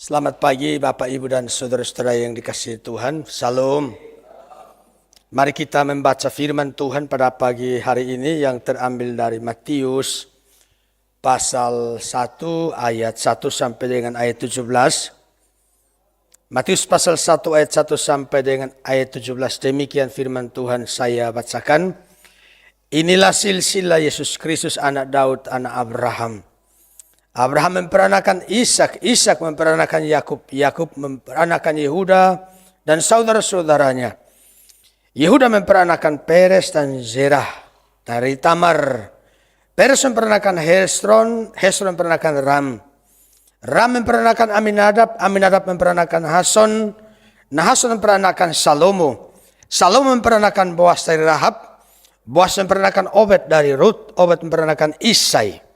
Selamat pagi Bapak Ibu dan saudara-saudara yang dikasihi Tuhan. Salam. Mari kita membaca firman Tuhan pada pagi hari ini yang terambil dari Matius pasal 1 ayat 1 sampai dengan ayat 17. Matius pasal 1 ayat 1 sampai dengan ayat 17. Demikian firman Tuhan saya bacakan. Inilah silsilah Yesus Kristus anak Daud, anak Abraham. Abraham memperanakan Ishak, Ishak memperanakan Yakub, Yakub memperanakan Yehuda dan saudara-saudaranya. Yehuda memperanakan Peres dan Zerah dari Tamar. Peres memperanakan Hesron, Hesron memperanakan Ram. Ram memperanakan Aminadab, Aminadab memperanakan Hason, Nahason memperanakan Salomo. Salomo memperanakan Boas dari Rahab, Boas memperanakan Obed dari Rut, Obed memperanakan Isai.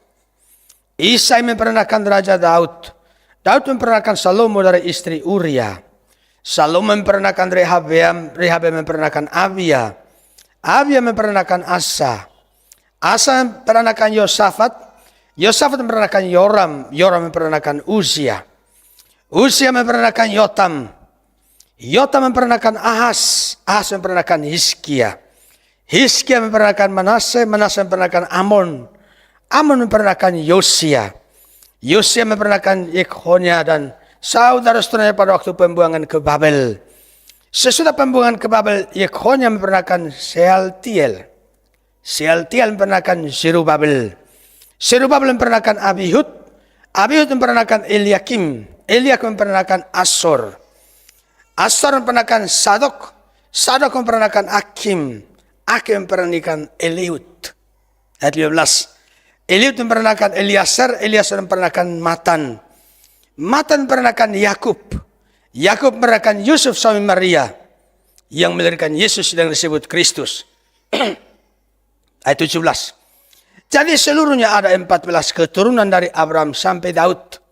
Isai memperanakan Raja Daud. Daud memperanakan Salomo dari istri Uria. Salomo memperanakan Rehabeam. Rehabeam memperanakan Abia. Abia memperanakan Asa. Asa memperanakan Yosafat. Yosafat memperanakan Yoram. Yoram memperanakan Uzia. Uzia memperanakan Yotam. Yotam memperanakan Ahas. Ahas memperanakan Hizkia. Hizkia memperanakan Manase. Manase memperanakan Amon. Amon memperanakan Yosia. Yosia memperanakan Yekhonia dan saudara-saudaranya pada waktu pembuangan ke Babel. Sesudah pembuangan ke Babel, Yekhonia memperanakan Sealtiel. Sealtiel memperanakan Zerubabel. Zerubabel memperanakan Abihud. Abihud memperanakan Eliakim. Eliakim memperanakan Asor. Asor memperanakan Sadok. Sadok memperanakan Akim. Akim memperanakan Eliud. Ayat 15. Eliud memperanakan Eliasar, Eliasar memperanakan Matan. Matan memperanakan Yakub. Yakub memperanakan Yusuf suami Maria yang melahirkan Yesus yang disebut Kristus. Ayat 17. Jadi seluruhnya ada 14 keturunan dari Abraham sampai Daud.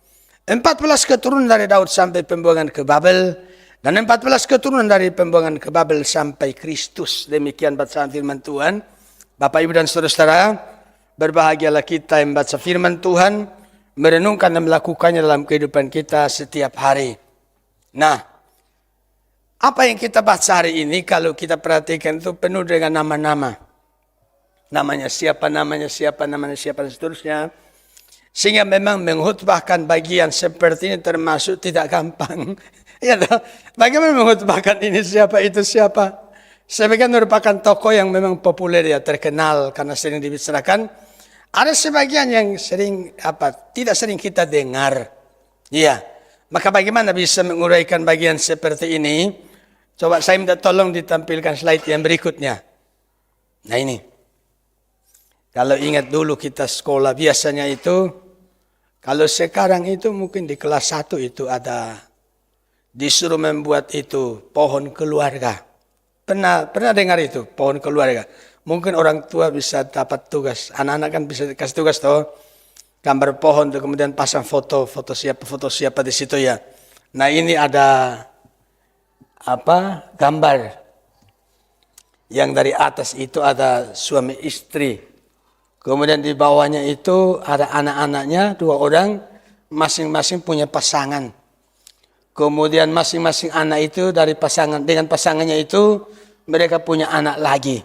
14 keturunan dari Daud sampai pembuangan ke Babel. Dan 14 keturunan dari pembuangan ke Babel sampai Kristus. Demikian bacaan firman Tuhan. Bapak, Ibu, dan saudara-saudara, berbahagialah kita yang membaca firman Tuhan, merenungkan dan melakukannya dalam kehidupan kita setiap hari. Nah, apa yang kita baca hari ini kalau kita perhatikan itu penuh dengan nama-nama. Namanya siapa, namanya siapa, namanya siapa, dan seterusnya. Sehingga memang menghutbahkan bagian seperti ini termasuk tidak gampang. Ya, bagaimana menghutbahkan ini siapa, itu siapa? Sebagian merupakan tokoh yang memang populer ya, terkenal karena sering dibicarakan. Ada sebagian yang tidak sering kita dengar. Iya. Maka bagaimana bisa menguraikan bagian seperti ini? Coba saya minta tolong ditampilkan slide yang berikutnya. Nah ini. Kalau ingat dulu kita sekolah biasanya itu, kalau sekarang itu mungkin di kelas 1 itu ada disuruh membuat itu pohon keluarga. Pernah dengar itu, pohon keluarga. Mungkin orang tua bisa dapat tugas. Anak-anak kan bisa dikasih tugas toh. Gambar pohon tuh, kemudian pasang foto siapa di situ ya. Nah ini ada gambar. Yang dari atas itu ada suami istri. Kemudian di bawahnya itu ada anak-anaknya 2 orang. Masing-masing punya pasangan. Kemudian masing-masing anak itu dengan pasangannya itu mereka punya anak lagi.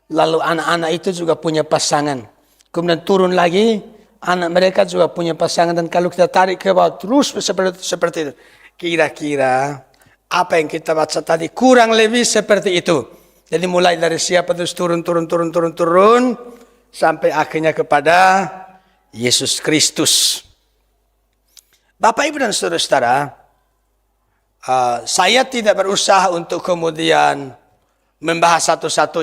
Lalu anak-anak itu juga punya pasangan. Kemudian turun lagi, anak mereka juga punya pasangan. Dan kalau kita tarik ke bawah terus seperti itu. Kira-kira apa yang kita baca tadi kurang lebih seperti itu. Jadi mulai dari siapa terus turun. Sampai akhirnya kepada Yesus Kristus. Bapak, Ibu, dan saudara-saudara, saya tidak berusaha untuk kemudian membahas satu-satu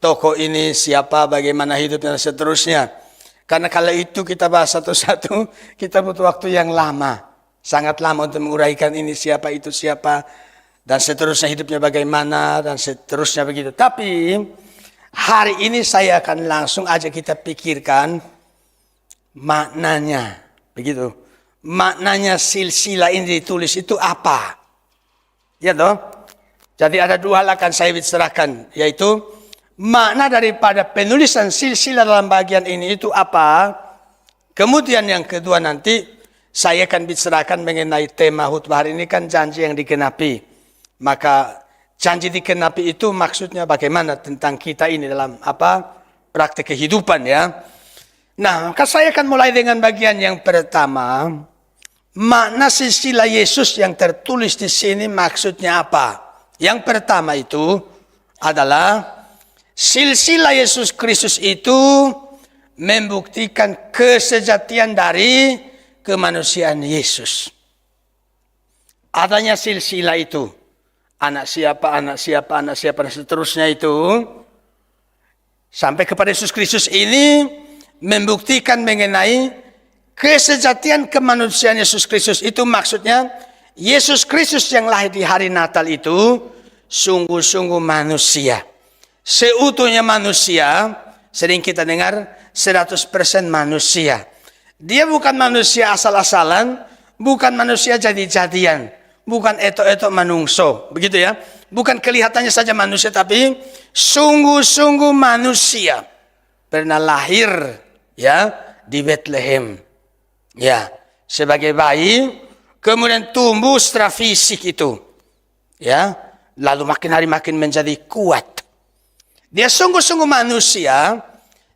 tokoh ini siapa, bagaimana hidupnya dan seterusnya. Karena kalau itu kita bahas satu-satu, kita butuh waktu yang lama, sangat lama untuk menguraikan ini siapa, itu siapa, dan seterusnya hidupnya bagaimana, dan seterusnya begitu. Tapi hari ini saya akan langsung aja kita pikirkan maknanya, begitu. Maknanya silsilah ini ditulis itu apa? Ya toh? Jadi ada 2 hal akan saya bicarakan, yaitu makna daripada penulisan silsilah dalam bagian ini itu apa? Kemudian yang kedua nanti Saya akan bicarakan mengenai tema khutbah hari ini kan janji yang digenapi. Maka janji digenapi itu maksudnya bagaimana tentang kita ini dalam praktek kehidupan ya. Nah, maka saya akan mulai dengan bagian yang pertama. Makna silsilah Yesus yang tertulis di sini maksudnya apa? Yang pertama itu adalah silsilah Yesus Kristus itu membuktikan kesejatian dari kemanusiaan Yesus. Adanya silsilah itu, anak siapa, dan seterusnya itu, sampai kepada Yesus Kristus ini membuktikan mengenai kesejatian kemanusiaan Yesus Kristus. Itu maksudnya Yesus Kristus yang lahir di hari Natal itu sungguh-sungguh manusia. Seutuhnya manusia, sering kita dengar 100% manusia. Dia bukan manusia asal-asalan, bukan manusia jadi-jadian, bukan etok-etok manungso, begitu ya. Bukan kelihatannya saja manusia, tapi sungguh-sungguh manusia. Pernah lahir ya di Bethlehem. Ya, sebagai bayi, kemudian tumbuh secara fisik itu. Ya, lalu makin hari makin menjadi kuat. Dia sungguh-sungguh manusia.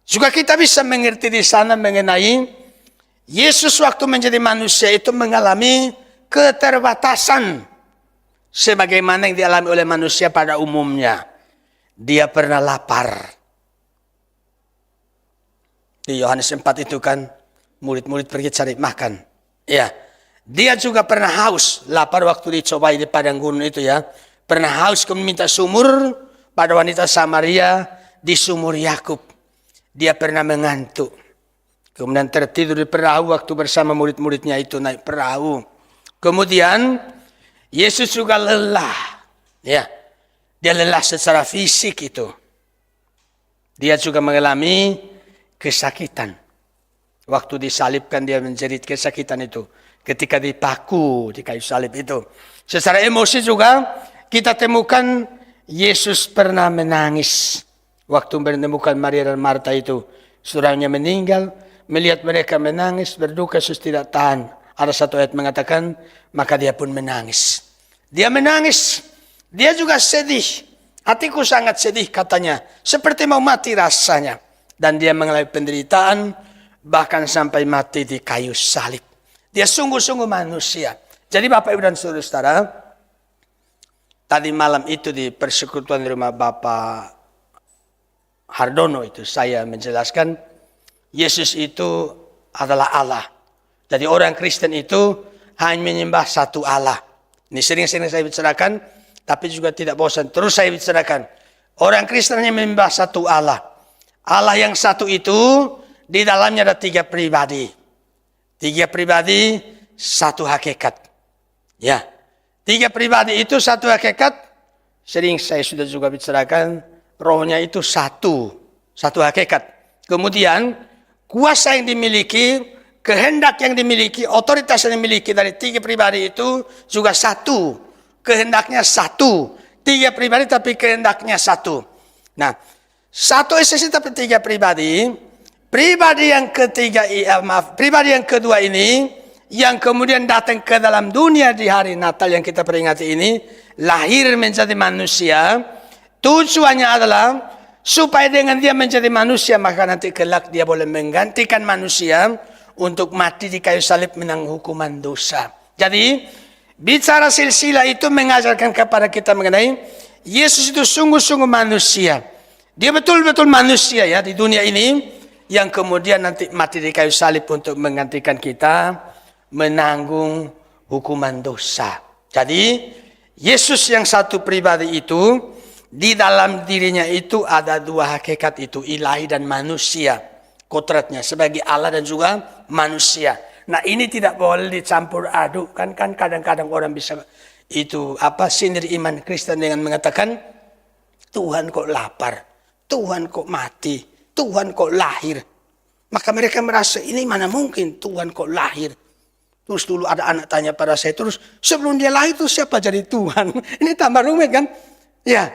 Juga kita bisa mengerti di sana mengenai Yesus waktu menjadi manusia itu mengalami keterbatasan. Sebagaimana yang dialami oleh manusia pada umumnya. Dia pernah lapar. Di Yohanes 4 itu kan murid-murid pergi cari makan. Ya, dia juga pernah haus. Lapar waktu dicobai di padang gurun itu ya. Pernah haus kemudian minta sumur pada wanita Samaria di sumur Yakub. Dia pernah mengantuk. Kemudian tertidur di perahu waktu bersama murid-muridnya itu naik perahu. Kemudian Yesus juga lelah. Ya, dia lelah secara fisik itu. Dia juga mengalami kesakitan. Waktu disalibkan dia menjerit kesakitan itu. Ketika dipaku di kayu salib itu. Secara emosi juga kita temukan Yesus pernah menangis. Waktu menemukan Maria dan Marta itu. Saudaranya meninggal. Melihat mereka menangis, berduka, Yesus tidak tahan. Ada satu ayat mengatakan, maka dia pun menangis. Dia menangis. Dia juga sedih. Hatiku sangat sedih katanya. Seperti mau mati rasanya. Dan dia mengalami penderitaan. Bahkan sampai mati di kayu salib. Dia sungguh-sungguh manusia. Jadi Bapak Ibu dan Saudara-saudara, tadi malam itu di persekutuan di rumah Bapak Hardono itu saya menjelaskan Yesus itu adalah Allah. Jadi orang Kristen itu hanya menyembah satu Allah. Ini sering-sering saya bicarakan, tapi juga tidak bosan. Terus saya bicarakan. Orang Kristen hanya menyembah satu Allah. Allah yang satu itu di dalamnya ada 3 pribadi. 3 pribadi, satu hakikat. Ya, 3 pribadi itu satu hakikat. Sering saya sudah juga bicarakan, rohnya itu satu hakikat. Kemudian kuasa yang dimiliki, kehendak yang dimiliki, otoritas yang dimiliki dari 3 pribadi itu juga satu. Kehendaknya satu. 3 pribadi tapi kehendaknya satu. Nah, satu esensi tapi 3 pribadi. Pribadi yang kedua ini, yang kemudian datang ke dalam dunia di hari Natal yang kita peringati ini, lahir menjadi manusia. Tujuannya adalah supaya dengan dia menjadi manusia, maka nanti kelak dia boleh menggantikan manusia untuk mati di kayu salib menanggung hukuman dosa. Jadi, bicara silsilah itu mengajarkan kepada kita mengenai Yesus itu sungguh-sungguh manusia. Dia betul-betul manusia ya di dunia ini, yang kemudian nanti mati di kayu salib untuk menggantikan kita menanggung hukuman dosa. Jadi, Yesus yang satu pribadi itu, di dalam dirinya itu ada 2 hakikat itu, ilahi dan manusia. Kodratnya sebagai Allah dan juga manusia. Nah, ini tidak boleh dicampur aduk. Kan kadang-kadang orang bisa itu sindir iman Kristen dengan mengatakan, Tuhan kok lapar, Tuhan kok mati, Tuhan kok lahir. Maka mereka merasa ini mana mungkin Tuhan kok lahir. Terus dulu ada anak tanya pada saya, terus sebelum dia lahir itu siapa jadi Tuhan? Ini tambah rumit kan? Ya.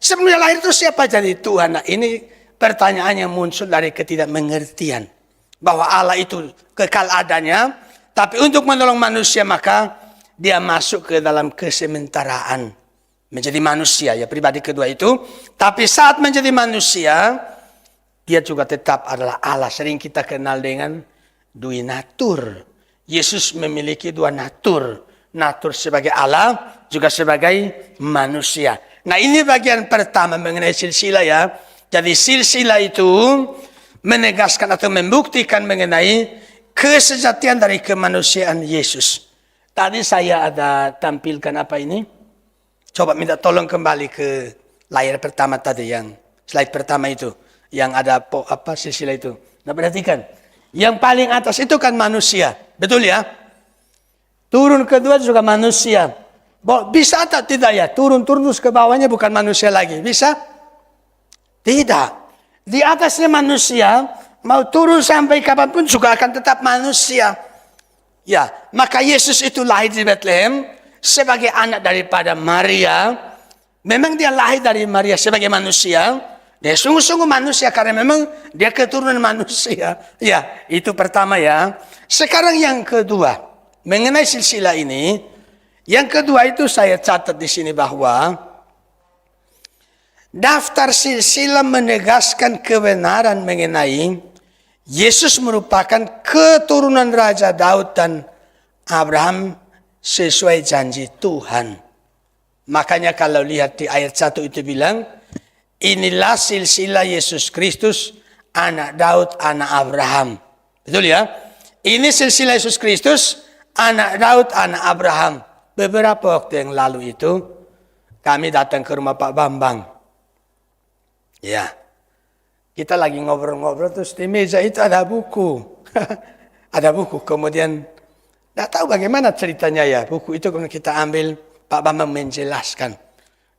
Sebelum dia lahir itu siapa jadi Tuhan? Nah, ini pertanyaan yang muncul dari ketidakmengertian. Bahwa Allah itu kekal adanya, Tapi untuk menolong manusia maka dia masuk ke dalam kesementaraan. Menjadi manusia, ya pribadi kedua itu. Tapi saat menjadi manusia, dia juga tetap adalah Allah. Sering kita kenal dengan dua natur. Yesus memiliki dua natur. Natur sebagai Allah, juga sebagai manusia. Nah ini bagian pertama mengenai silsilah ya. Jadi silsilah itu menegaskan atau membuktikan mengenai kesejatian dari kemanusiaan Yesus. Tadi saya ada tampilkan apa ini? Coba minta tolong kembali ke layar pertama tadi yang slide pertama itu. Yang ada silsilah itu. Nah perhatikan. Yang paling atas itu kan manusia. Betul ya? Turun kedua juga manusia. Bisa atau tidak ya? Turun terus ke bawahnya bukan manusia lagi. Bisa? Tidak. Di atasnya manusia, mau turun sampai kapanpun juga akan tetap manusia. Ya, maka Yesus itu lahir di Bethlehem sebagai anak daripada Maria. Memang dia lahir dari Maria sebagai manusia. Dia sungguh-sungguh manusia karena memang dia keturunan manusia. Ya, itu pertama ya. Sekarang yang kedua, mengenai silsilah ini, yang kedua itu saya catat di sini bahwa daftar silsilah menegaskan kebenaran mengenai Yesus merupakan keturunan Raja Daud dan Abraham sesuai janji Tuhan. Makanya kalau lihat di ayat 1 itu bilang, inilah silsilah Yesus Kristus, anak Daud, anak Abraham. Betul ya? Ini silsilah Yesus Kristus, anak Daud, anak Abraham. Beberapa waktu yang lalu itu, kami datang ke rumah Pak Bambang. Ya, kita lagi ngobrol-ngobrol terus di meja itu ada buku. Ada buku, kemudian tidak tahu bagaimana ceritanya ya. Buku itu kemudian kita ambil, Pak Bambang menjelaskan.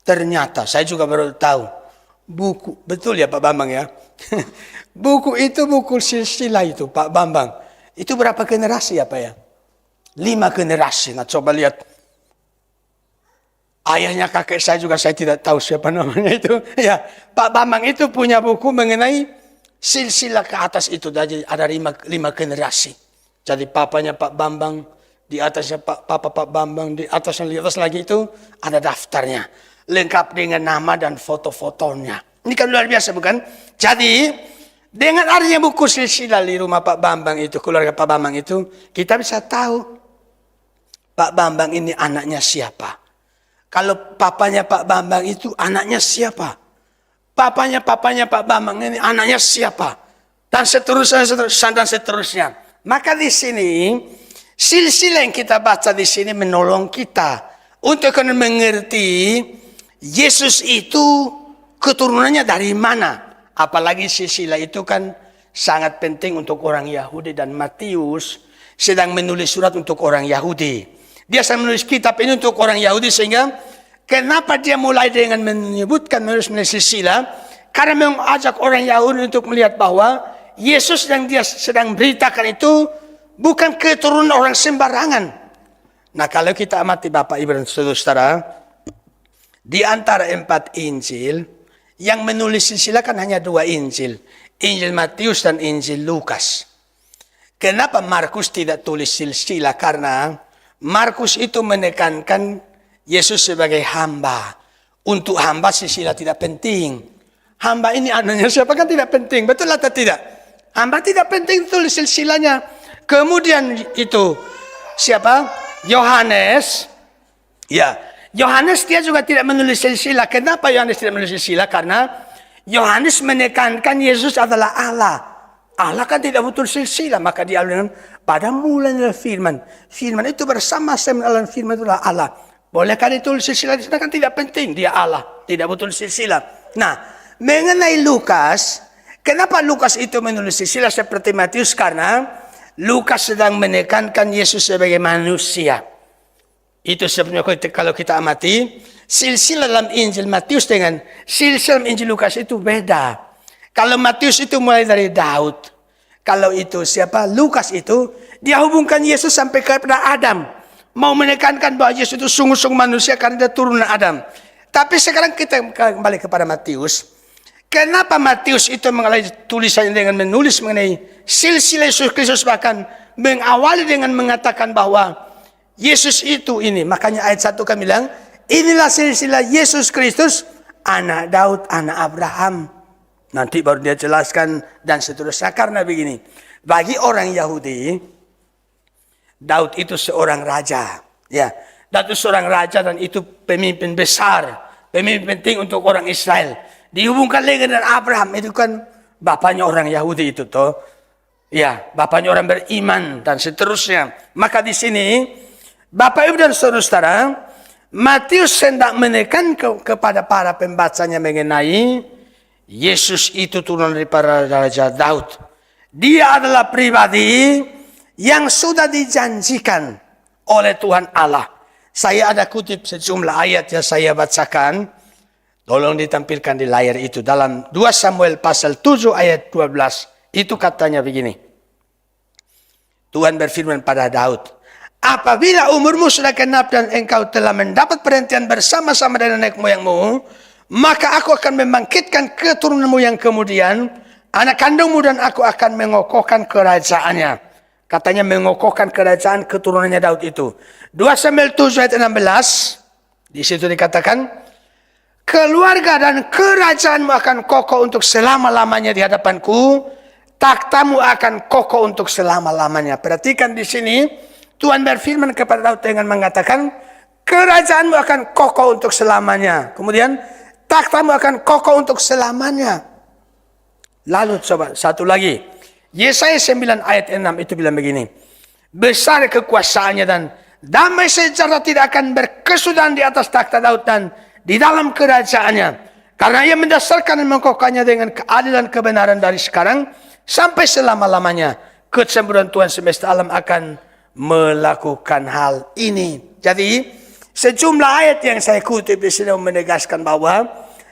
Ternyata saya juga baru tahu. Buku, betul ya Pak Bambang ya. Buku itu buku silsilah itu Pak Bambang. Itu berapa generasi ya Pak ya? 5 generasi. Nah coba lihat. Ayahnya kakek saya juga saya tidak tahu siapa namanya itu. Ya, Pak Bambang itu punya buku mengenai silsilah ke atas itu. Jadi ada 5 generasi. Jadi papanya Pak Bambang, di atasnya Pak Bambang, di atas lagi itu ada daftarnya. Lengkap dengan nama dan foto-fotonya. Ini kan luar biasa bukan? Jadi dengan adanya buku silsilah di rumah Pak Bambang itu, keluarga Pak Bambang itu, kita bisa tahu Pak Bambang ini anaknya siapa. Kalau papanya Pak Bambang itu anaknya siapa? Papanya Pak Bambang ini anaknya siapa? Dan seterusnya. Maka di sini silsilah yang kita baca di sini menolong kita untuk mengerti Yesus itu keturunannya dari mana. Apalagi silsilah itu kan sangat penting untuk orang Yahudi dan Matius sedang menulis surat untuk orang Yahudi. Dia sedang menulis kitab ini untuk orang Yahudi sehingga kenapa dia mulai dengan menyebutkan menulis silsilah? Karena mengajak orang Yahudi untuk melihat bahwa Yesus yang dia sedang beritakan itu bukan keturunan orang sembarangan. Nah kalau kita amati Bapak Ibu dan Saudara, di antara 4 Injil yang menulis silsilah kan hanya 2 Injil. Injil Matius dan Injil Lukas. Kenapa Markus tidak tulis silsilah? Karena Markus itu menekankan Yesus sebagai hamba. Untuk hamba silsilah tidak penting. Hamba ini anaknya siapa kan tidak penting. Betul atau tidak? Hamba tidak penting tulis silsilahnya. Kemudian itu siapa? Yohanes. Ya, Yohanes dia juga tidak menulis silsilah. Kenapa Yohanes tidak menulis silsilah? Karena Yohanes menekankan Yesus adalah Allah. Allah kan tidak butuh silsilah. Maka dia dengan pada mulanya firman. Firman itu bersama-sama dengan firman itu adalah Allah. Bolehkah ditulis silsilah di sana kan tidak penting. Dia Allah. Tidak butuh silsilah. Nah, mengenai Lukas. Kenapa Lukas itu menulis silsilah seperti Matius? Karena Lukas sedang menekankan Yesus sebagai manusia. Itu sebenarnya kalau kita amati. Silsilah dalam Injil Matius dengan silsilah dalam Injil Lukas itu beda. Kalau Matius itu mulai dari Daud. Kalau itu siapa? Lukas itu dia hubungkan Yesus sampai kepada Adam. Mau menekankan bahwa Yesus itu sungguh-sungguh manusia karena dia turunan Adam. Tapi sekarang kita kembali kepada Matius. Kenapa Matius itu mengalami tulisannya dengan menulis mengenai silsilah Yesus Kristus, bahkan mengawali dengan mengatakan bahwa Yesus itu ini. Makanya ayat 1 kami bilang, inilah silsilah Yesus Kristus, anak Daud, anak Abraham. Nanti baru dia jelaskan dan seterusnya. Karena begini, bagi orang Yahudi, Daud itu seorang raja. Ya, Daud itu seorang raja dan itu pemimpin besar, pemimpin penting untuk orang Israel. Dihubungkan lagi dengan Abraham, itu kan bapaknya orang Yahudi itu toh. Ya, bapaknya orang beriman dan seterusnya. Maka di sini, Bapak Ibu dan Saudara, Matius hendak menekan kepada para pembacanya mengenai Yesus itu turunan daripada Raja Daud. Dia adalah pribadi yang sudah dijanjikan oleh Tuhan Allah. Saya ada kutip sejumlah ayat yang saya bacakan. Tolong ditampilkan di layar itu. Dalam 2 Samuel pasal 7 ayat 12. Itu katanya begini. Tuhan berfirman pada Daud. Apabila umurmu sudah genap dan engkau telah mendapat perhentian bersama-sama dengan nenek moyangmu, maka aku akan membangkitkan keturunanmu yang kemudian, anak kandungmu, dan aku akan mengokohkan kerajaannya. Katanya mengokohkan kerajaan keturunannya Daud itu. 2 Samuel 7 ayat 16. Di situ dikatakan, keluarga dan kerajaanmu akan kokoh untuk selama-lamanya di hadapanku. Takhtamu akan kokoh untuk selama-lamanya. Perhatikan di sini, Tuhan berfirman kepada Daud dengan mengatakan, kerajaanmu akan kokoh untuk selamanya. Kemudian, takhtamu akan kokoh untuk selamanya. Lalu coba, satu lagi. Yesaya 9 ayat 6 itu bilang begini. Besar kekuasaannya dan damai sejahtera tidak akan berkesudahan di atas takhta Daud dan di dalam kerajaannya. Karena ia mendasarkan dan mengkokohkannya dengan keadilan kebenaran dari sekarang sampai selama-lamanya. Kecemburuan Tuhan semesta alam akan melakukan hal ini. Jadi, sejumlah ayat yang saya kutip di sini menegaskan bahwa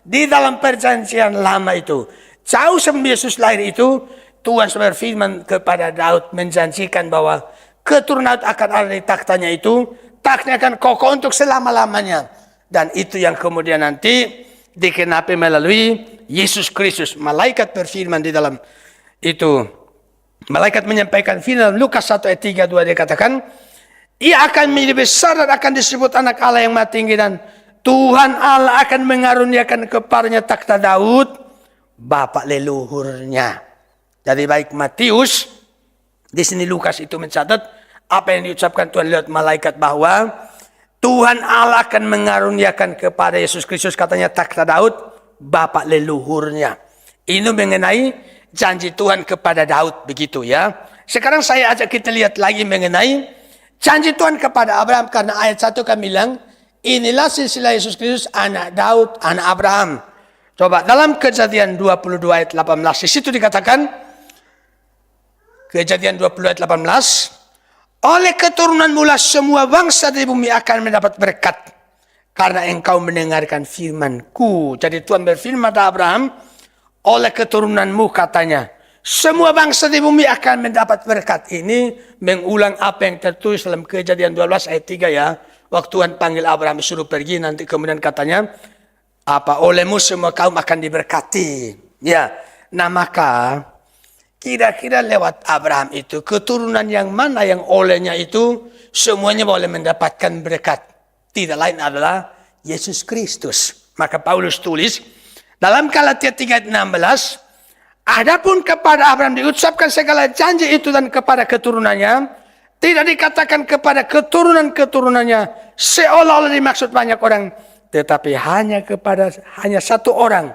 di dalam perjanjian lama itu, jauh sebelum Yesus lahir itu, Tuhan berfirman kepada Daud menjanjikan bahwa keturunan akan ada di takhtanya itu, takhnya akan kokoh untuk selama-lamanya. Dan itu yang kemudian nanti dikenapi melalui Yesus Kristus. Malaikat berfirman di dalam itu. Malaikat menyampaikan firman Lukas 1 ayat 32 dia katakan, ia akan menjadi besar dan akan disebut anak Allah yang maha tinggi, dan Tuhan Allah akan mengaruniakan kepadanya takhta Daud, bapak leluhurnya. Jadi baik Matius, di sini Lukas itu mencatat apa yang diucapkan Tuhan lewat malaikat bahwa Tuhan Allah akan mengaruniakan kepada Yesus Kristus, katanya takhta Daud, bapak leluhurnya. Ini mengenai janji Tuhan kepada Daud, begitu ya. Sekarang saya ajak kita lihat lagi mengenai janji Tuhan kepada Abraham, karena ayat 1 kami bilang, inilah silsilah Yesus Kristus, anak Daud, anak Abraham. Coba dalam Kejadian 22 ayat 18, di situ dikatakan, Kejadian 20 ayat 18, oleh keturunanmu lah semua bangsa di bumi akan mendapat berkat, karena engkau mendengarkan firman-Ku. Jadi Tuhan berfirman pada Abraham, oleh keturunanmu katanya, semua bangsa di bumi akan mendapat berkat. Ini mengulang apa yang tertulis dalam Kejadian 12 ayat 3 ya. Waktu Tuhan panggil Abraham suruh pergi, nanti kemudian katanya, olehmu semua kaum akan diberkati. Ya, nah maka kira-kira lewat Abraham itu, keturunan yang mana yang olehnya itu semuanya boleh mendapatkan berkat. Tidak lain adalah Yesus Kristus. Maka Paulus tulis dalam Galatia 3:16, adapun kepada Abraham diucapkan segala janji itu dan kepada keturunannya, tidak dikatakan kepada keturunan-keturunannya seolah-olah dimaksud banyak orang, tetapi hanya satu orang,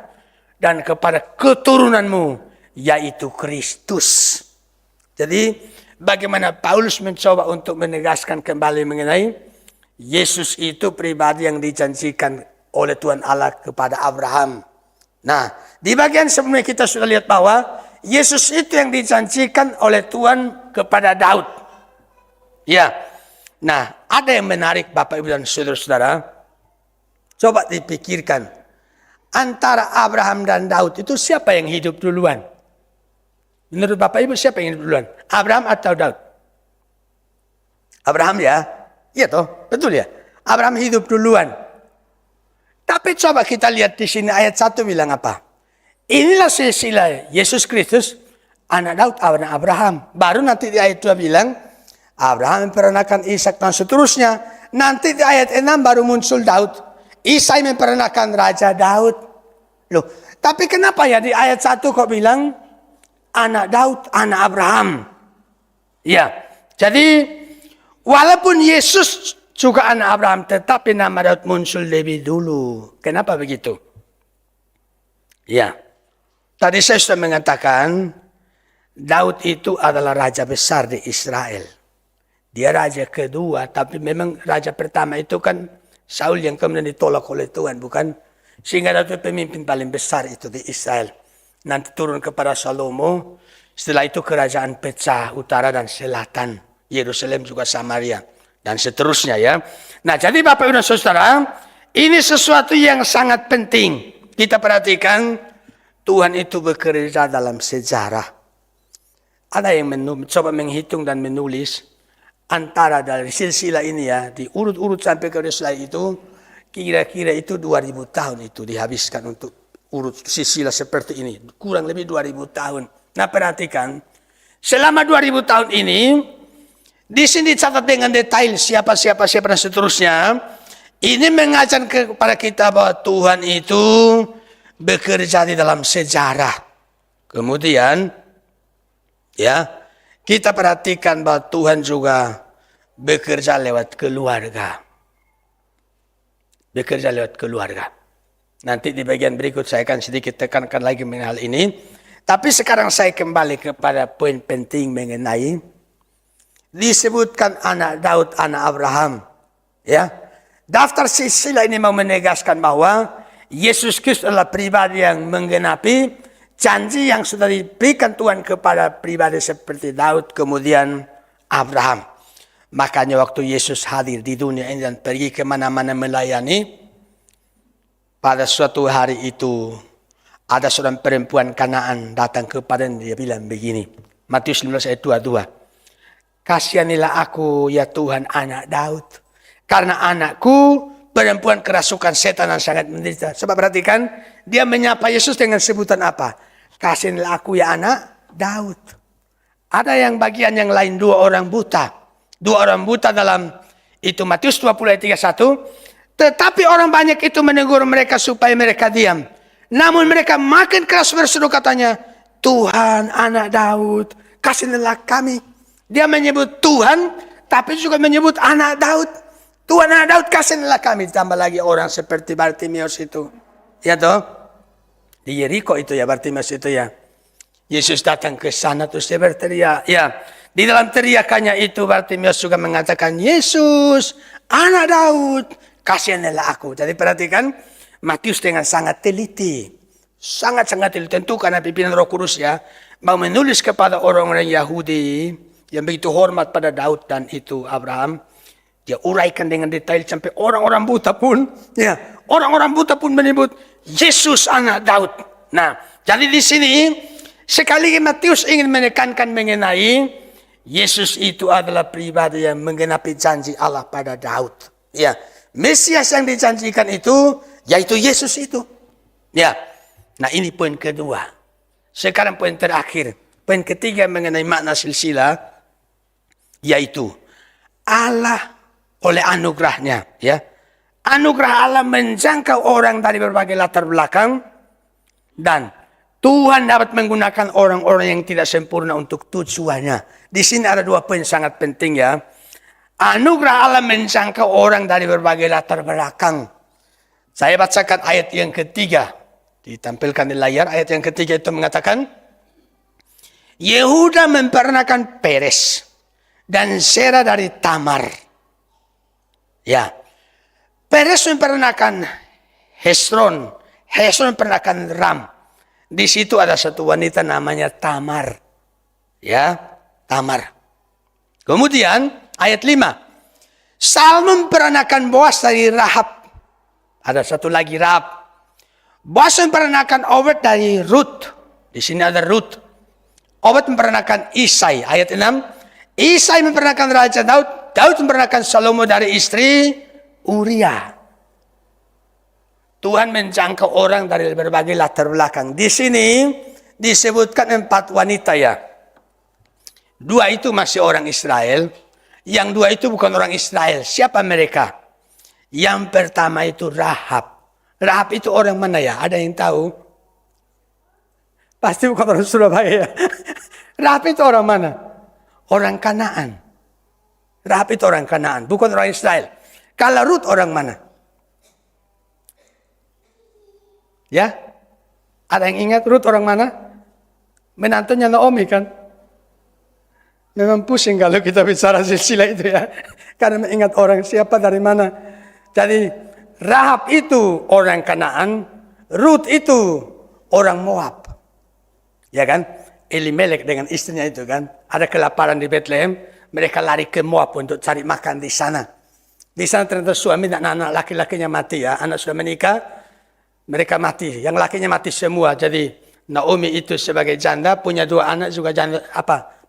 dan kepada keturunanmu, yaitu Kristus. Jadi bagaimana Paulus mencoba untuk menegaskan kembali mengenai Yesus itu pribadi yang dijanjikan oleh Tuhan Allah kepada Abraham. Nah, di bagian sebelumnya kita sudah lihat bahwa Yesus itu yang dijanjikan oleh Tuhan kepada Daud. Ya, nah ada yang menarik Bapak Ibu dan Saudara-saudara. Coba dipikirkan, antara Abraham dan Daud itu siapa yang hidup duluan? Menurut Bapak Ibu siapa yang hidup duluan? Abraham atau Daud? Abraham ya? Iya toh, betul ya? Abraham hidup duluan. Tapi coba kita lihat di sini ayat 1 bilang apa? Inilah silsilah Yesus Kristus, anak Daud, anak Abraham. Baru nanti di ayat 2 bilang, Abraham memperanakan Ishak dan seterusnya. Nanti di ayat 6 baru muncul Daud. Isai memperanakan Raja Daud. Loh, tapi kenapa ya di ayat 1 kok bilang, anak Daud, anak Abraham? Ya, jadi walaupun Yesus juga anak Abraham, tetapi nama Daud muncul lebih dulu. Kenapa begitu? Ya, tadi saya sudah mengatakan, Daud itu adalah raja besar di Israel. Dia raja kedua, tapi memang raja pertama itu kan Saul yang kemudian ditolak oleh Tuhan, bukan? Sehingga Daud itu pemimpin paling besar itu di Israel. Nanti turun kepada Salomo, setelah itu kerajaan pecah utara dan selatan. Yerusalem juga Samaria. Dan seterusnya ya. Nah jadi Bapak Ibu dan Saudara, ini sesuatu yang sangat penting. Kita perhatikan, Tuhan itu bekerja dalam sejarah. Ada yang coba menghitung dan menulis, antara dari silsilah ini ya, diurut-urut sampai ke silsilah itu, kira-kira itu 2000 tahun itu dihabiskan untuk urut silsilah seperti ini. Kurang lebih 2000 tahun. Nah perhatikan, selama 2000 tahun ini, di sini dicatat dengan detail siapa dan seterusnya. Ini mengajar kepada kita bahwa Tuhan itu bekerja di dalam sejarah. Kemudian, ya, kita perhatikan bahwa Tuhan juga bekerja lewat keluarga. Bekerja lewat keluarga. Nanti di bagian berikut saya akan sedikit tekankan lagi mengenai hal ini. Tapi sekarang saya kembali kepada poin penting mengenai disebutkan anak Daud, anak Abraham. Ya, daftar silsilah ini mau menegaskan bahwa Yesus Kristus adalah pribadi yang menggenapi janji yang sudah diberikan Tuhan kepada pribadi seperti Daud, kemudian Abraham. Makanya waktu Yesus hadir di dunia ini dan pergi kemana-mana melayani, pada suatu hari itu ada seorang perempuan Kanaan datang kepadanya, dia bilang begini. Matius 15 ayat 22. Kasihanilah aku ya Tuhan anak Daud. Karena anakku perempuan kerasukan setan dan sangat menderita. Sebab perhatikan, dia menyapa Yesus dengan sebutan apa? Kasihanilah aku ya anak Daud. Ada yang bagian yang lain, 2 orang buta. 2 orang buta dalam itu Matius 20 ayat 31. Tetapi orang banyak itu menegur mereka supaya mereka diam. Namun mereka makin keras berseru katanya, Tuhan anak Daud, kasihanilah kami. Dia menyebut Tuhan, tapi juga menyebut anak Daud. Tuhan anak Daud, kasihanilah kami. Tambah lagi orang seperti Bartimeus itu. Ya toh? Di Yeriko itu ya, Bartimeus itu ya. Yesus datang ke sana terus dia berteriak. Ya, di dalam teriakannya itu Bartimeus juga mengatakan, Yesus, anak Daud, kasihanilah aku. Jadi perhatikan, Matius dengan sangat teliti. Sangat-sangat teliti. Tentu karena pimpinan Roh Kudus ya, mau menulis kepada orang-orang Yahudi yang begitu hormat pada Daud dan itu Abraham, dia uraikan dengan detail sampai orang-orang buta pun, ya, orang-orang buta pun menyebut Yesus anak Daud. Nah, jadi di sini sekali lagi Matius ingin menekankan mengenai Yesus itu adalah pribadi yang menggenapi janji Allah pada Daud. Ya, Mesias yang dijanjikan itu, yaitu Yesus itu. Ya, nah ini poin kedua. Sekarang poin terakhir, poin ketiga mengenai makna silsilah. Yaitu Allah oleh anugerahnya, ya, anugerah Allah menjangkau orang dari berbagai latar belakang dan Tuhan dapat menggunakan orang-orang yang tidak sempurna untuk tujuannya. Di sini ada 2 poin sangat penting ya. Anugerah Allah menjangkau orang dari berbagai latar belakang. Saya bacakan ayat yang ketiga, ditampilkan di layar. Ayat yang ketiga itu mengatakan, Yehuda memperanakan Peres dan Sera dari Tamar. Ya, Peres memperanakan Hesron, Hesron memperanakan Ram. Di situ ada satu wanita namanya Tamar. Ya, Tamar. Kemudian ayat 5. Salmon memperanakan Boas dari Rahab. Ada satu lagi Rahab. Boas memperanakan Obed dari Rut. Di sini ada Rut. Obed memperanakan Isai. Ayat 6. Isai memperanakan Raja Daud. Daud memperanakan Salomo dari istri Uria. Tuhan menjangkau orang dari berbagai latar belakang. Di sini disebutkan 4 wanita ya. 2 itu masih orang Israel. Yang 2 itu bukan orang Israel. Siapa mereka? Yang pertama itu Rahab. Rahab itu orang mana ya? Ada yang tahu? Pasti bukan orang Surabaya ya. Rahab itu orang mana? Orang Kanaan. Rahab itu orang Kanaan, bukan orang Israel. Kalau Rut orang mana? Ya? Ada yang ingat Rut orang mana? Menantunya Naomi kan? Memang pusing kalau kita bicara silsilah itu ya. Karena mengingat orang siapa dari mana. Jadi Rahab itu orang Kanaan, Rut itu orang Moab. Ya kan? Elimelek dengan istrinya itu kan. Ada kelaparan di Bethlehem, mereka lari ke Moab untuk cari makan di sana. Di sana ternyata suami dan anak laki-lakinya mati ya. Anak sudah menikah, mereka mati. Yang lakinya mati semua. Jadi Naomi itu sebagai janda, punya 2 anak juga janda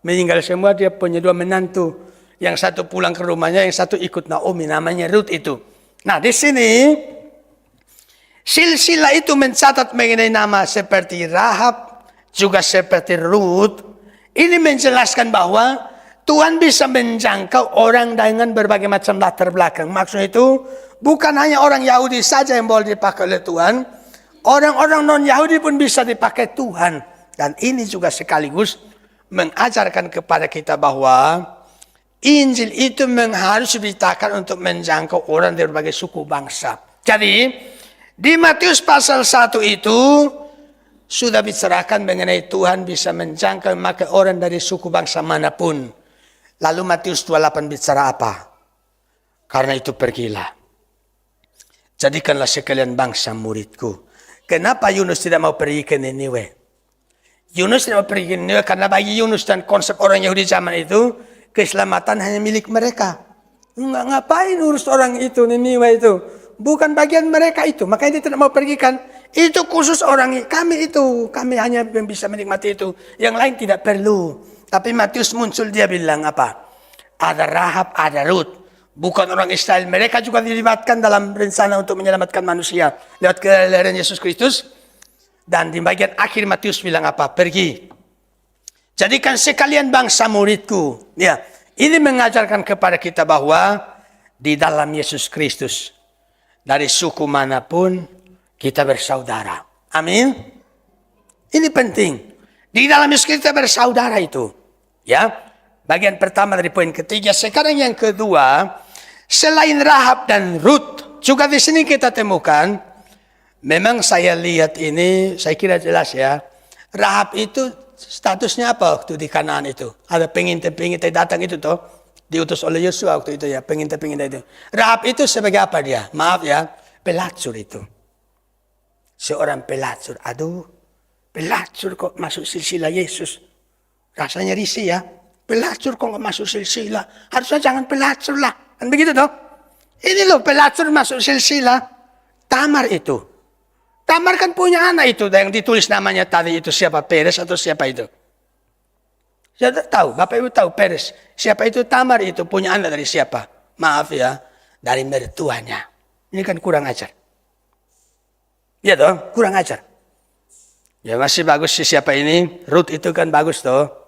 meninggal semua, dia punya 2 menantu. Yang satu pulang ke rumahnya, yang satu ikut Naomi, namanya Rut itu. Nah, di sini silsilah itu mencatat mengenai nama seperti Rahab, juga seperti Rut. Ini menjelaskan bahwa Tuhan bisa menjangkau orang dengan berbagai macam latar belakang. Maksudnya itu bukan hanya orang Yahudi saja yang boleh dipakai oleh Tuhan. Orang-orang non-Yahudi pun bisa dipakai Tuhan. Dan ini juga sekaligus mengajarkan kepada kita bahwa Injil itu harus diberitakan untuk menjangkau orang dari berbagai suku bangsa. Jadi, di Matius pasal 1 itu sudah bicarakan mengenai Tuhan bisa menjangkau memakai orang dari suku bangsa manapun. Lalu Matius 28 bicara apa? Karena itu pergilah. Jadikanlah sekalian bangsa muridku. Kenapa Yunus tidak mau pergi ke Niniwe? Yunus tidak mau pergi ke Niniwe karena bagi Yunus dan konsep orang Yahudi zaman itu, keselamatan hanya milik mereka. Ngapain urus orang itu, Niniwe itu? Bukan bagian mereka itu. Makanya dia tidak mau pergikan. Itu khusus orang kami itu. Kami hanya yang bisa menikmati itu. Yang lain tidak perlu. Tapi Matius muncul, dia bilang apa? Ada Rahab, ada Rut. Bukan orang Israel. Mereka juga dilibatkan dalam rencana untuk menyelamatkan manusia. Lewat kelahiran Yesus Kristus. Dan di bagian akhir Matius bilang apa? Pergi. Jadikan sekalian bangsa muridku. Ya, ini mengajarkan kepada kita bahwa di dalam Yesus Kristus, dari suku manapun kita bersaudara. Amin. Ini penting. Di dalam Yesus kita bersaudara itu. Ya. Bagian pertama dari poin ketiga. Sekarang yang kedua, selain Rahab dan Rut, juga di sini kita temukan, memang saya lihat ini, saya kira jelas ya. Rahab itu statusnya apa waktu di Kanaan itu? Ada pengintai datang itu toh, diutus oleh Yosua waktu itu ya, pengintai itu. Rahab itu sebagai apa dia? Maaf ya, pelacur itu. Seorang pelacur. Aduh, pelacur kok masuk silsilah Yesus. Rasanya risih ya. Pelacur kok nggak masuk silsilah. Harusnya jangan pelacur lah. Kan begitu toh? Ini loh pelacur masuk silsilah. Tamar itu. Tamar kan punya anak itu. Yang ditulis namanya tadi itu siapa? Peres atau siapa itu? Saya tahu. Bapak Ibu tahu Peres. Siapa itu? Tamar itu punya anak dari siapa? Maaf ya. Dari mertuanya. Ini kan kurang ajar. Ya toh? Kurang ajar. Ya masih bagus sih siapa ini. Ruth itu kan bagus toh.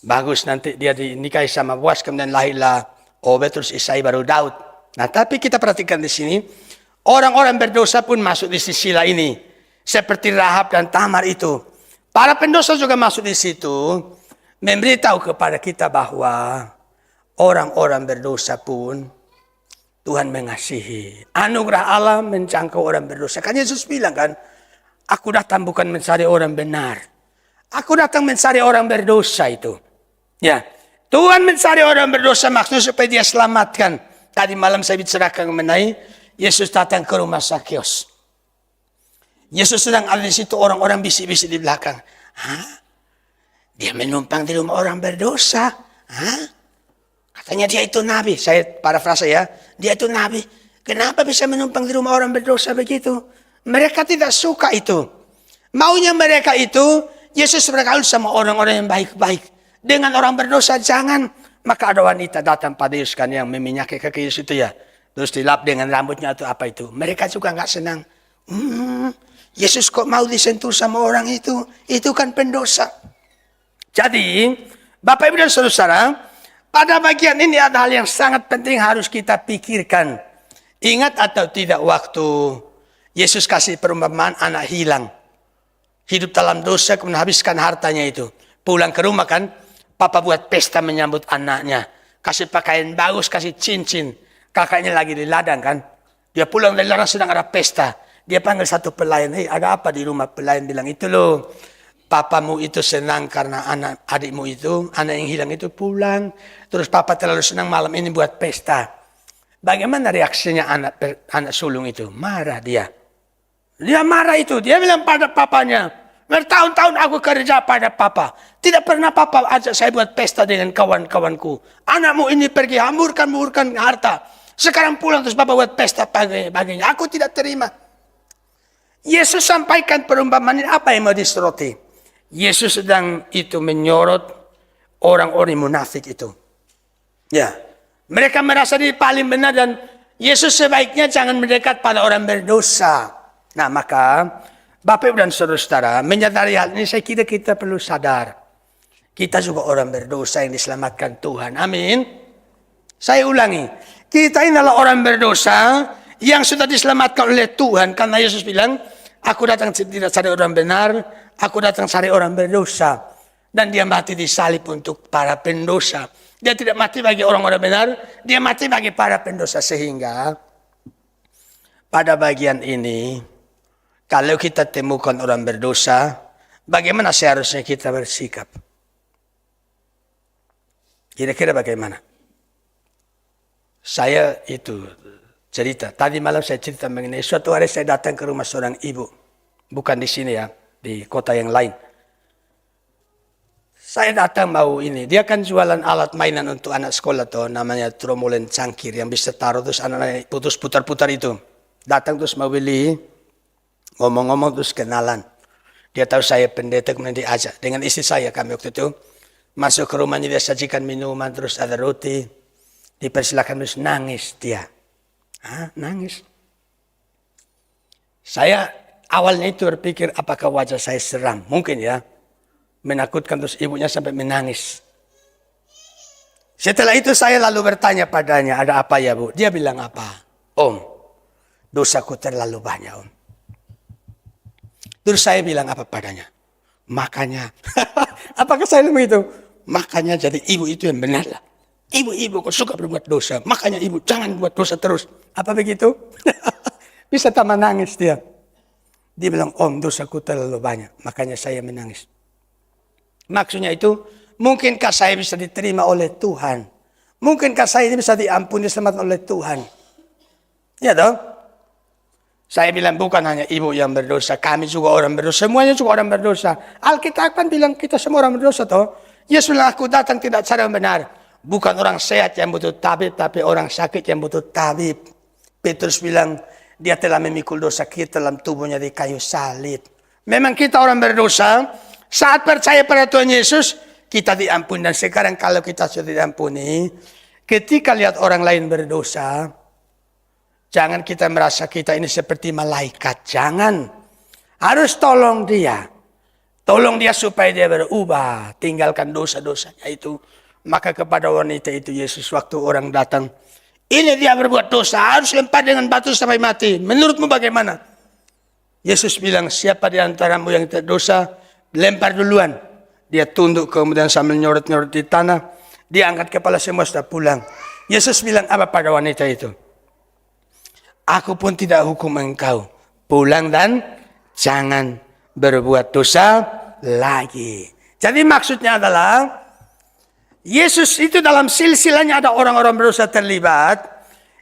Bagus nanti dia dinikahi sama Boaz. Kemudian lahirlah Obed, terus Isai, baru Daud. Nah tapi kita perhatikan di sini. Orang-orang berdosa pun masuk di silsilah ini. Seperti Rahab dan Tamar itu. Para pendosa juga masuk di situ. Memberitahu kepada kita bahwa orang-orang berdosa pun Tuhan mengasihi. Anugerah Allah menjangkau orang berdosa. Kan Yesus bilang kan, aku datang bukan mencari orang benar. Aku datang mencari orang berdosa itu. Ya, Tuhan mencari orang berdosa maksudnya supaya dia selamatkan. Tadi malam saya bicarakan mengenai Yesus datang ke rumah Sakeus. Yesus sedang ada di situ, orang-orang bisik-bisik di belakang. Hah? Dia menumpang di rumah orang berdosa. Hah? Katanya dia itu nabi. Saya parafrase ya. Dia itu nabi. Kenapa bisa menumpang di rumah orang berdosa begitu? Mereka tidak suka itu. Maunya mereka itu, Yesus bergaul sama orang-orang yang baik-baik. Dengan orang berdosa jangan. Maka ada wanita datang pada Yesus kan yang meminyaki kaki Yesus itu ya. Terus dilap dengan rambutnya atau apa itu. Mereka juga nggak senang. Yesus kok mau disentuh sama orang itu? Itu kan pendosa. Jadi, Bapak Ibu dan Saudara, pada bagian ini ada hal yang sangat penting harus kita pikirkan. Ingat atau tidak waktu Yesus kasih perumpamaan anak hilang. Hidup dalam dosa, kemudian habiskan hartanya itu. Pulang ke rumah kan, papa buat pesta menyambut anaknya. Kasih pakaian bagus, kasih cincin. Kakaknya lagi di ladang kan. Dia pulang dari ladang sedang ada pesta. Dia panggil satu pelayan, "Hei, ada apa di rumah?" Pelayan bilang, "Itu loh, papamu itu senang karena anak adikmu itu, anak yang hilang itu pulang. Terus papa terlalu senang malam ini buat pesta." Bagaimana reaksinya anak sulung itu? Marah dia. Dia marah itu. Dia bilang pada papanya, "Bertahun-tahun aku kerja pada papa. Tidak pernah papa ajak saya buat pesta dengan kawan-kawanku. Anakmu ini pergi hamburkan harta. Sekarang pulang terus papa buat pesta pagi-paginya. Aku tidak terima." Yesus sampaikan perumpamaan ini, apa yang mau disoroti? Yesus sedang itu menyorot orang-orang munafik itu. Ya, mereka merasa diri paling benar dan Yesus sebaiknya jangan mendekat pada orang berdosa. Nah, maka Bapak Ibu dan Saudara, menyadari hal ini saya kira kita perlu sadar. Kita juga orang berdosa yang diselamatkan Tuhan. Amin. Saya ulangi, kita ini adalah orang berdosa yang sudah diselamatkan oleh Tuhan. Karena Yesus bilang, "Aku datang tidak cari orang benar, aku datang cari orang berdosa." Dan dia mati di salib untuk para pendosa. Dia tidak mati bagi orang-orang benar, dia mati bagi para pendosa. Sehingga pada bagian ini, kalau kita temukan orang berdosa, bagaimana seharusnya kita bersikap? Kira-kira bagaimana? Saya itu cerita. Tadi malam saya cerita mengenai suatu hari saya datang ke rumah seorang ibu. Bukan di sini ya, di kota yang lain. Saya datang mau ini. Dia kan jualan alat mainan untuk anak sekolah tuh. Namanya trombolen cangkir yang bisa taruh terus anak-anak putus putar-putar itu. Datang terus mau beli. Ngomong-ngomong terus kenalan. Dia tahu saya pendeta kemudian diajak. Dengan istri saya kami waktu itu. Masuk ke rumahnya dia sajikan minuman terus ada roti. Dipersilakan terus nangis dia. Nangis. Saya awalnya itu berpikir apakah wajah saya seram. Mungkin ya. Menakutkan terus ibunya sampai menangis. Setelah itu saya lalu bertanya padanya, "Ada apa ya Bu?" Dia bilang apa? "Om, dosaku terlalu banyak Om." Terus saya bilang apa padanya? "Makanya." Apakah saya begitu? "Makanya jadi ibu itu yang benar lah. Ibu-ibu kok suka berbuat dosa. Makanya ibu jangan buat dosa terus." Apa begitu? Bisa tambah nangis dia. Dia bilang, "Om, dosaku terlalu banyak. Makanya saya menangis." Maksudnya itu, mungkinkah saya bisa diterima oleh Tuhan? Mungkinkah saya ini bisa diampuni selamat oleh Tuhan? Ya dong? Saya bilang bukan hanya ibu yang berdosa. Kami juga orang berdosa. Semuanya juga orang berdosa. Alkitab kan bilang kita semua orang berdosa toh. Yesus bilang, "Aku datang tidak cari yang benar. Bukan orang sehat yang butuh tabib, tapi orang sakit yang butuh tabib." Petrus bilang, dia telah memikul dosa kita dalam tubuhnya di kayu salib. Memang kita orang berdosa. Saat percaya pada Tuhan Yesus, kita diampuni. Dan sekarang kalau kita sudah diampuni, ketika lihat orang lain berdosa, jangan kita merasa kita ini seperti malaikat. Jangan. Harus tolong dia. Tolong dia supaya dia berubah. Tinggalkan dosa-dosanya itu. Maka kepada wanita itu Yesus waktu orang datang, "Ini dia berbuat dosa, harus lempar dengan batu sampai mati. Menurutmu bagaimana?" Yesus bilang, "Siapa di antaramu yang tidak dosa, lempar duluan." Dia tunduk kemudian sambil nyorot-nyorot di tanah. Dia angkat kepala semua sudah pulang. Yesus bilang apa pada wanita itu? "Aku pun tidak hukum engkau. Pulang dan jangan berbuat dosa lagi." Jadi maksudnya adalah, Yesus itu dalam silsilahnya ada orang-orang berdosa terlibat.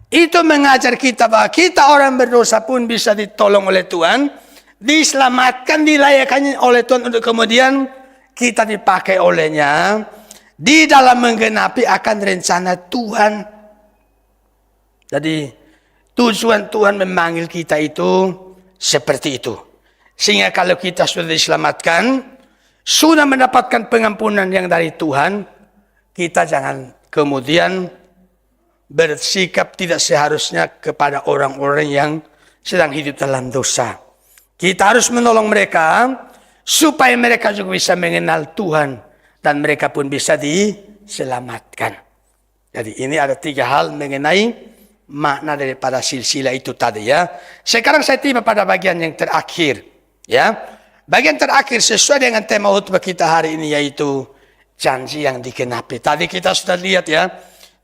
Itu mengajar kita bahwa kita orang berdosa pun bisa ditolong oleh Tuhan. Diselamatkan, dilayakkan oleh Tuhan untuk kemudian kita dipakai olehnya. Di dalam menggenapi akan rencana Tuhan. Jadi tujuan Tuhan memanggil kita itu seperti itu. Sehingga kalau kita sudah diselamatkan, sudah mendapatkan pengampunan yang dari Tuhan, kita jangan kemudian bersikap tidak seharusnya kepada orang-orang yang sedang hidup dalam dosa. Kita harus menolong mereka supaya mereka juga bisa mengenal Tuhan dan mereka pun bisa diselamatkan. Jadi ini ada 3 hal mengenai makna daripada silsilah itu tadi ya. Sekarang saya tiba pada bagian yang terakhir ya. Bagian terakhir sesuai dengan tema khotbah kita hari ini yaitu janji yang digenapi. Tadi kita sudah lihat ya,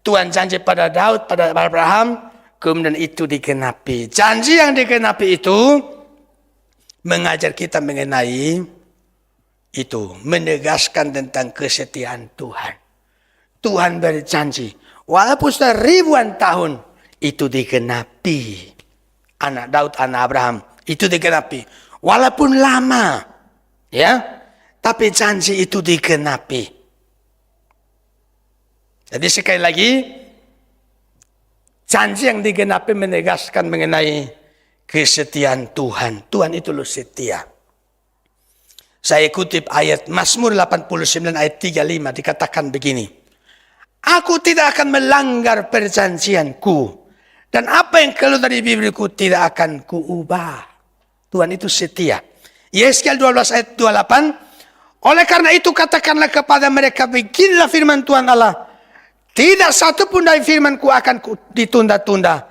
Tuhan janji pada Daud, pada Abraham, kemudian itu digenapi. Janji yang digenapi itu mengajar kita mengenai itu, menegaskan tentang kesetiaan Tuhan. Tuhan berjanji, walaupun sudah ribuan tahun, itu digenapi. Anak Daud, anak Abraham, itu digenapi. Walaupun lama, ya, tapi janji itu digenapi. Jadi sekali lagi, janji yang digenapi menegaskan mengenai kesetiaan Tuhan. Tuhan itu loh setia. Saya kutip ayat Mazmur 89 ayat 35 dikatakan begini. Aku tidak akan melanggar perjanjianku. Dan apa yang keluar dari bibirku tidak akan kuubah. Tuhan itu setia. Yeskiel 12 ayat 28. Oleh karena itu katakanlah kepada mereka, beginilah firman Tuhan Allah. Tidak satu pun dari firmanku akan ditunda-tunda.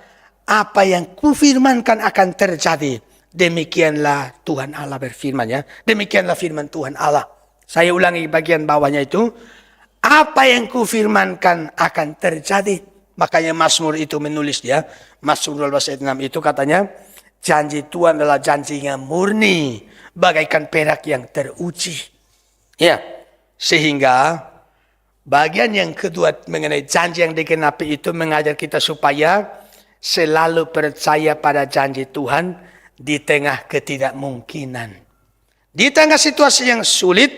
Apa yang kufirmankan akan terjadi. Demikianlah Tuhan Allah berfirman ya. Demikianlah firman Tuhan Allah. Saya ulangi bagian bawahnya itu. Apa yang kufirmankan akan terjadi. Makanya Mazmur itu menulis ya. Mazmur 12 ayat 6 itu katanya. Janji Tuhan adalah janji yang murni. Bagaikan perak yang teruji. Ya. Sehingga bagian yang kedua mengenai janji yang digenapi itu mengajar kita supaya selalu percaya pada janji Tuhan di tengah ketidakmungkinan. Di tengah situasi yang sulit,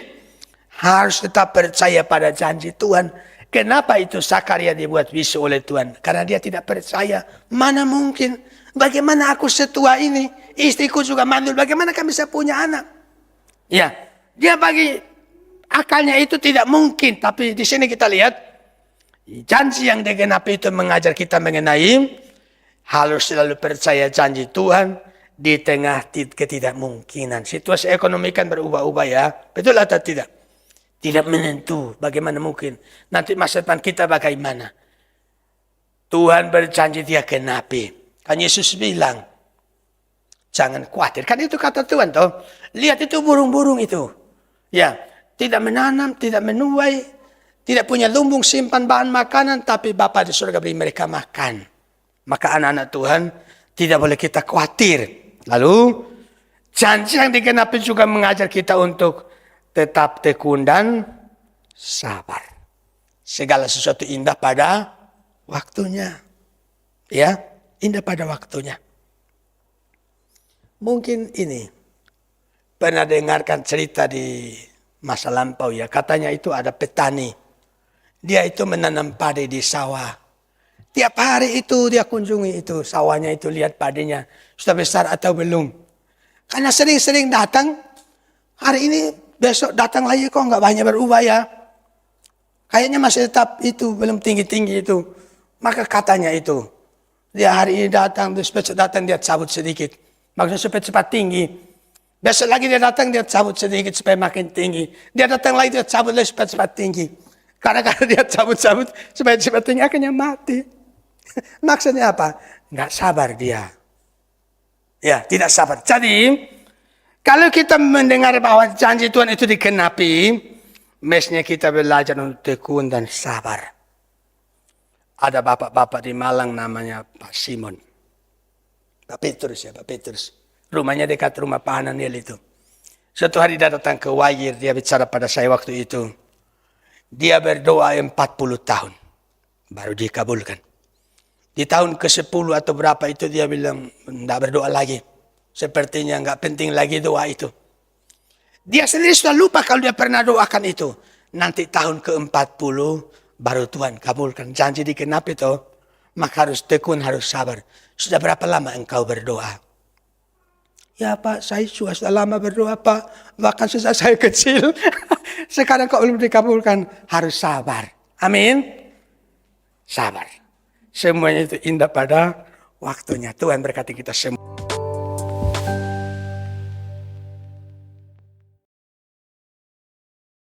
harus tetap percaya pada janji Tuhan. Kenapa itu Zakaria dibuat bisu oleh Tuhan? Karena dia tidak percaya. Mana mungkin? Bagaimana aku setua ini? Istriku juga mandul. Bagaimana kami bisa punya anak? Ya, dia bagi akalnya itu tidak mungkin. Tapi di sini kita lihat, janji yang digenapi itu mengajar kita mengenai harus selalu percaya janji Tuhan di tengah ketidakmungkinan. Situasi ekonomi kan berubah-ubah ya. Betul atau tidak? Tidak menentu. Bagaimana mungkin? Nanti masa depan kita bagaimana? Tuhan berjanji dia genapi. Kan Yesus bilang, jangan khawatir. Kan itu kata Tuhan toh. Lihat itu burung-burung itu. Ya, tidak menanam, tidak menuai, tidak punya lumbung simpan bahan makanan, tapi Bapa di surga beri mereka makan. Maka anak-anak Tuhan tidak boleh kita khawatir. Lalu janji yang digenapi juga mengajar kita untuk tetap tekun dan sabar. Segala sesuatu indah pada waktunya. Ya, indah pada waktunya. Mungkin ini pernah dengarkan cerita di masa lampau ya. Katanya itu ada petani. Dia itu menanam padi di sawah. Tiap hari itu dia kunjungi itu sawahnya itu, lihat padinya sudah besar atau belum. Karena sering-sering datang, hari ini besok datang lagi kok nggak banyak berubah ya. Kayaknya masih tetap itu, belum tinggi-tinggi itu. Maka katanya itu, dia hari ini datang, terus besok datang dia cabut sedikit. Maksudnya supaya cepat tinggi. Besok lagi dia datang, dia cabut sedikit supaya makin tinggi. Dia datang lagi, dia cabut lagi supaya cepat tinggi. Karena dia cabut-cabut supaya cepat tinggi, akhirnya mati. Maksudnya apa? Nggak sabar dia. Ya, tidak sabar. Jadi, kalau kita mendengar bahwa janji Tuhan itu digenapi, mestinya kita belajar untuk tekun dan sabar. Ada bapak-bapak di Malang namanya Pak Simon. Pak Petrus ya, Pak Petrus. Rumahnya dekat rumah Pak Hananiel itu. Suatu hari dia datang ke Wayir, dia bicara pada saya waktu itu. Dia berdoa 40 tahun. Baru dikabulkan. Di tahun ke-10 atau berapa itu dia bilang, tidak berdoa lagi. Sepertinya nggak penting lagi doa itu. Dia sendiri sudah lupa kalau dia pernah doakan itu. Nanti tahun ke-40 baru Tuhan kabulkan. Janji digenapi itu. Maka harus tekun, harus sabar. Sudah berapa lama engkau berdoa? Ya Pak, saya sudah lama berdoa Pak. Bahkan sejak saya kecil. Sekarang kok belum dikabulkan. Harus sabar. Amin. Sabar. Semuanya itu indah pada waktunya. Tuhan berkati kita semua.